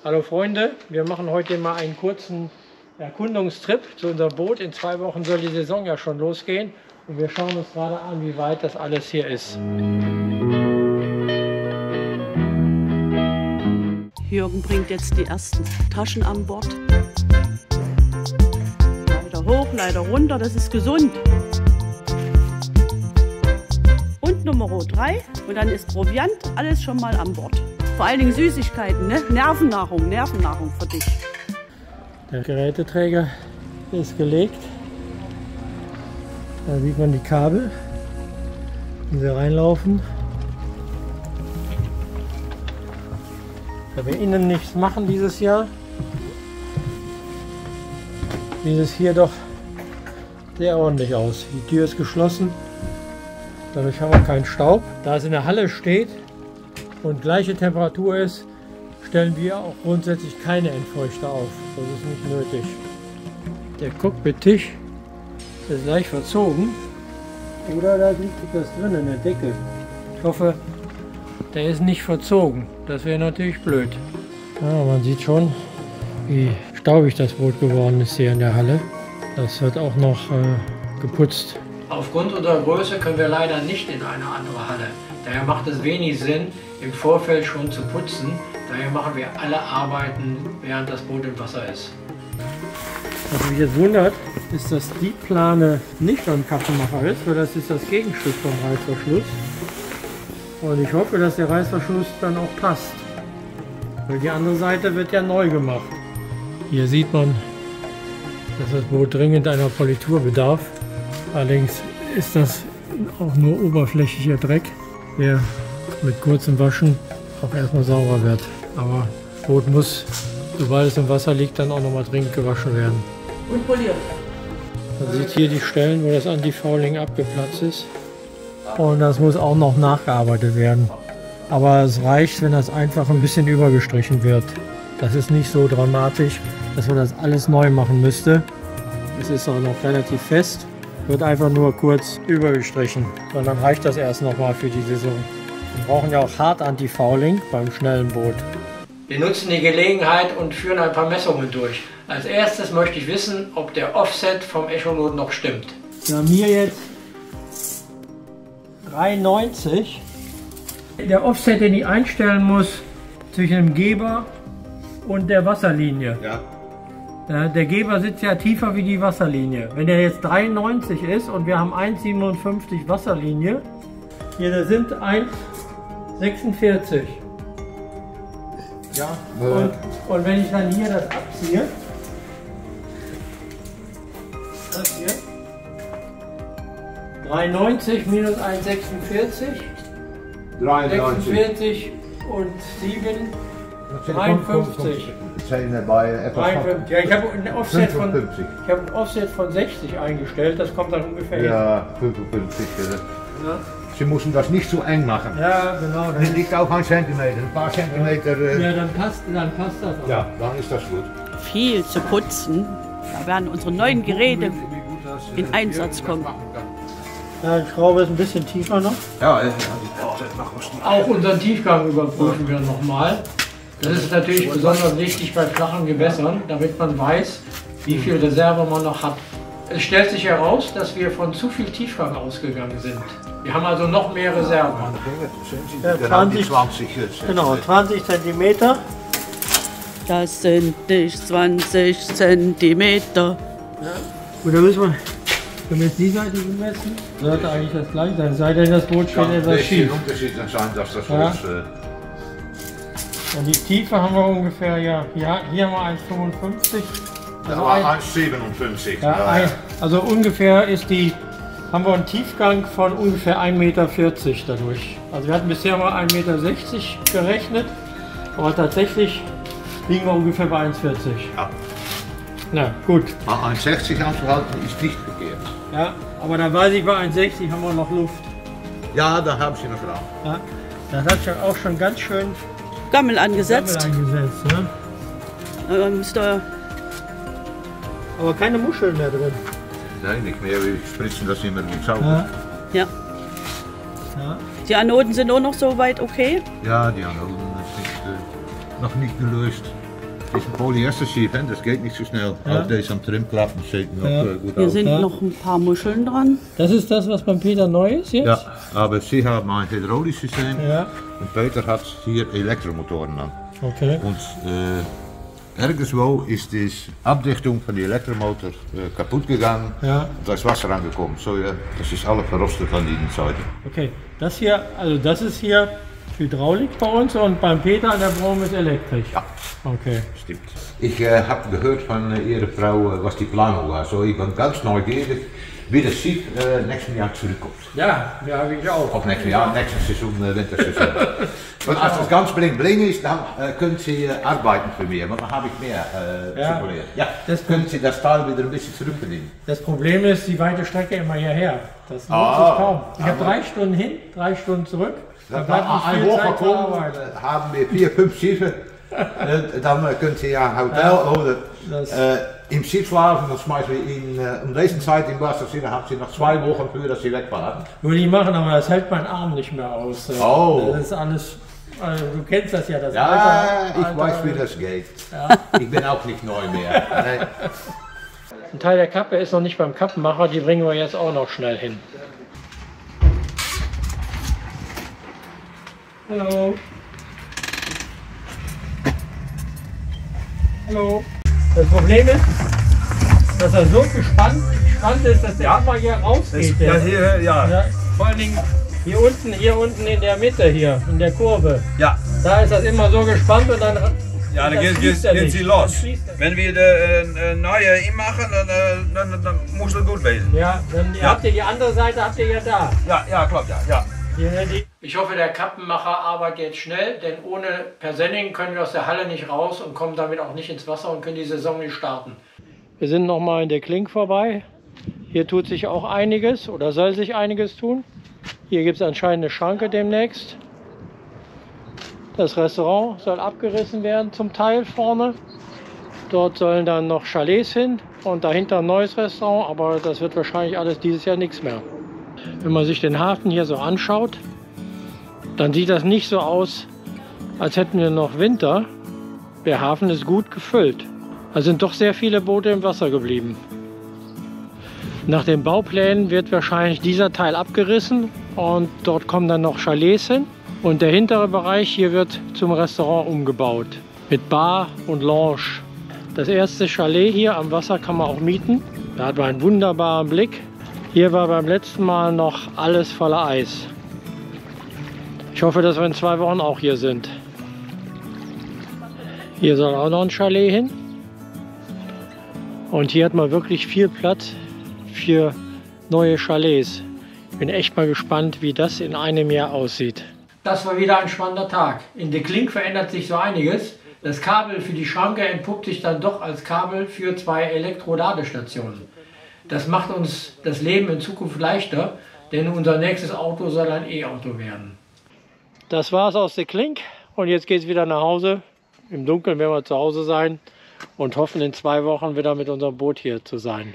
Hallo Freunde, wir machen heute mal einen kurzen Erkundungstrip zu unserem Boot. In 2 Wochen soll die Saison ja schon losgehen und wir schauen uns gerade an, wie weit das alles hier ist. Jürgen bringt jetzt die ersten Taschen an Bord. Leider hoch, leider runter, das ist gesund. Und Nummer 3 und dann ist Proviant, alles schon mal an Bord. Vor allen Dingen Süßigkeiten, ne? Nervennahrung für dich. Der Geräteträger ist gelegt. Da sieht man die Kabel, wenn sie reinlaufen. Da wir innen nichts machen dieses Jahr, sieht es hier doch sehr ordentlich aus. Die Tür ist geschlossen, dadurch haben wir keinen Staub. Da es in der Halle steht und gleiche Temperatur ist, stellen wir auch grundsätzlich keine Entfeuchter auf. Das ist nicht nötig. Der Cockpit-Tisch ist leicht verzogen. Oder da liegt das drin in der Decke. Ich hoffe, der ist nicht verzogen. Das wäre natürlich blöd. Ja, man sieht schon, wie staubig das Boot geworden ist hier in der Halle. Das wird auch noch geputzt. Aufgrund unserer Größe können wir leider nicht in eine andere Halle. Daher macht es wenig Sinn, im Vorfeld schon zu putzen. Daher machen wir alle Arbeiten, während das Boot im Wasser ist. Was mich jetzt wundert, ist, dass die Plane nicht am Kaffeemacher ist, weil das ist das Gegenstück vom Reißverschluss. Und ich hoffe, dass der Reißverschluss dann auch passt. Weil die andere Seite wird ja neu gemacht. Hier sieht man, dass das Boot dringend einer Politur bedarf. Allerdings ist das auch nur oberflächlicher Dreck, der mit kurzem Waschen auch erstmal sauber wird. Aber das Boot muss, sobald es im Wasser liegt, dann auch nochmal dringend gewaschen werden. Und poliert. Man sieht hier die Stellen, wo das Antifouling abgeplatzt ist. Und das muss auch noch nachgearbeitet werden. Aber es reicht, wenn das einfach ein bisschen übergestrichen wird. Das ist nicht so dramatisch, dass man das alles neu machen müsste. Es ist auch noch relativ fest. Wird einfach nur kurz übergestrichen. Und dann reicht das erst nochmal für die Saison. Wir brauchen ja auch hart Antifouling beim schnellen Boot. Wir nutzen die Gelegenheit und führen ein paar Messungen durch. Als erstes möchte ich wissen, ob der Offset vom Echolot noch stimmt. Wir haben hier jetzt 3,90. Der Offset, den ich einstellen muss zwischen dem Geber und der Wasserlinie. Ja. Der Geber sitzt ja tiefer wie die Wasserlinie. Wenn der jetzt 3,90 ist und wir haben 1,57 Wasserlinie, hier sind 1,46. Ja. Und wenn ich dann hier das abziehe, das hier, 3,90 minus 1,46, 46 und 7, 53. Ja, ich habe ein Offset von 60 eingestellt, das kommt dann ungefähr ja, 55. Ja. Sie müssen das nicht so eng machen. Ja, genau. Das liegt auch ein Zentimeter, ein paar Zentimeter. Ja, dann passt das auch. Ja, dann ist das gut. Viel zu putzen. Da werden unsere neuen Geräte in Einsatz kommen. Ja, die Schraube ist ein bisschen tiefer noch. Ja, auch unseren Tiefgang überprüfen wir nochmal. Das ist natürlich besonders wichtig bei flachen Gewässern, damit man weiß, wie viel Reserve man noch hat. Es stellt sich heraus, dass wir von zu viel Tiefgang ausgegangen sind. Wir haben also noch mehr Reserve. Ja, 20 cm. Das sind nicht 20 cm. Ja. Gut, dann müssen wir jetzt die Seite gemessen. Sollte eigentlich das gleiche sein, sei denn das Boot steht etwas schief. Ja. Und die Tiefe haben wir ungefähr, ja, hier haben wir 1,55. Also 1,57. Ja, also ungefähr haben wir einen Tiefgang von ungefähr 1,40 Meter dadurch. Also wir hatten bisher mal 1,60 Meter gerechnet, aber tatsächlich liegen wir ungefähr bei 1,40. Ja. Na gut. 1,60 anzuhalten ist nicht verkehrt. Ja, aber dann weiß ich, bei 1,60 haben wir noch Luft. Ja, da haben Sie noch Raum. Ja, das hat schon auch schon ganz schön Gammel angesetzt. Ne? Aber keine Muscheln mehr drin. Nein, nicht mehr. Wir spritzen das immer mit Sauber. Ja. Ja. Die Anoden sind auch noch so weit okay? Ja, die Anoden sind noch nicht gelöst. Das ist ein Polyester-Sieb, das geht nicht so schnell. Ja. Auch das am Trimklappen sieht noch Ja. gut Hier aus. sind Ja. noch ein paar Muscheln dran. Das ist das, was beim Peter neu ist jetzt? Ja, aber sie haben ein hydraulisches System Ja. und Peter hat hier Elektromotoren an. Okay. Und irgendwo ist die Abdichtung von der Elektromotor kaputt gegangen Ja. und da ist Wasser angekommen. So, ja, das ist alles verrostet an der Seite. Okay. Das hier, also das ist hier Hydraulik bei uns und beim Peter der Brom ist elektrisch. Ja. Okay. Stimmt. Ich habe gehört von Ihrer Frau, was die Planung war. So, ich bin ganz neugierig, wie das Sieb nächsten Jahr zurückkommt. Ja, habe ich auch. Of nächsten Jahr, nächste Saison, Wintersaison. Und als das ganz bling ist, dann können Sie arbeiten für mich, want dann habe ich mehr Ja. zu polieren. Ja, Das- können Sie das Teil wieder ein bisschen zurückverdienen. Das Problem ist die weite Strecke immer hierher. Das lohnt Ah, sich kaum. Ich habe aber- 3 Stunden hin, 3 Stunden zurück. Da Wenn bleibt nicht ein viel Zeit Woche zur kommt, Arbeit. haben wir 4, 5 Schiffe. Dann können Sie ja Hotel oder das- im Schiff schlafen. Dann schmeißen wir ihn um diese Zeit im Wasser. Dann haben Sie noch 2 Wochen für, dass Sie wegfahren. Würde ich machen, aber das hält mein Arm nicht mehr aus. Oh. Das ist alles, also du kennst das ja, das Ja, Alter- ich Alter- weiß, wie das geht. Ich bin auch nicht neu mehr. Nee. Ein Teil der Kappe ist noch nicht beim Kappenmacher, die bringen wir jetzt auch noch schnell hin. Hallo. Hallo. Das Problem ist, dass er so gespannt ist, dass der Hammer hier rausgeht. Ja, Der- hier, ja. Ja, vor allen Dingen hier unten in der Mitte hier, in der Kurve. Ja, Da ist das immer so gespannt und dann. ja, dann das geht schließt er sie nicht. los. Das schließt er. Wenn wir de neue inmachen, dann muss es gut wezen. Ja, dann Ja. habt ihr die andere Seite habt ihr ja da. Ja, klopt, ja. Ich hoffe, der Kappenmacher arbeitet jetzt schnell, denn ohne Persenning können wir aus der Halle nicht raus und kommen damit auch nicht ins Wasser und können die Saison nicht starten. Wir sind noch mal in der Klink vorbei. Hier tut sich auch einiges oder soll sich einiges tun. Hier gibt es anscheinend eine Schranke demnächst. Das Restaurant soll abgerissen werden zum Teil vorne. Dort sollen dann noch Chalets hin und dahinter ein neues Restaurant, aber das wird wahrscheinlich alles dieses Jahr nichts mehr. Wenn man sich den Hafen hier so anschaut, dann sieht das nicht so aus, als hätten wir noch Winter. Der Hafen ist gut gefüllt. Da sind doch sehr viele Boote im Wasser geblieben. Nach den Bauplänen wird wahrscheinlich dieser Teil abgerissen und dort kommen dann noch Chalets hin. Und der hintere Bereich hier wird zum Restaurant umgebaut mit Bar und Lounge. Das erste Chalet hier am Wasser kann man auch mieten. Da hat man einen wunderbaren Blick. Hier war beim letzten Mal noch alles voller Eis. Ich hoffe, dass wir in 2 Wochen auch hier sind. Hier soll auch noch ein Chalet hin. Und hier hat man wirklich viel Platz für neue Chalets. Ich bin echt mal gespannt, wie das in einem Jahr aussieht. Das war wieder ein spannender Tag. In der Klink verändert sich so einiges. Das Kabel für die Schranke entpuppt sich dann doch als Kabel für 2 Elektroladestationen. Das macht uns das Leben in Zukunft leichter, denn unser nächstes Auto soll ein E-Auto werden. Das war's aus der Klink und jetzt geht's wieder nach Hause. Im Dunkeln werden wir zu Hause sein und hoffen in 2 Wochen wieder mit unserem Boot hier zu sein.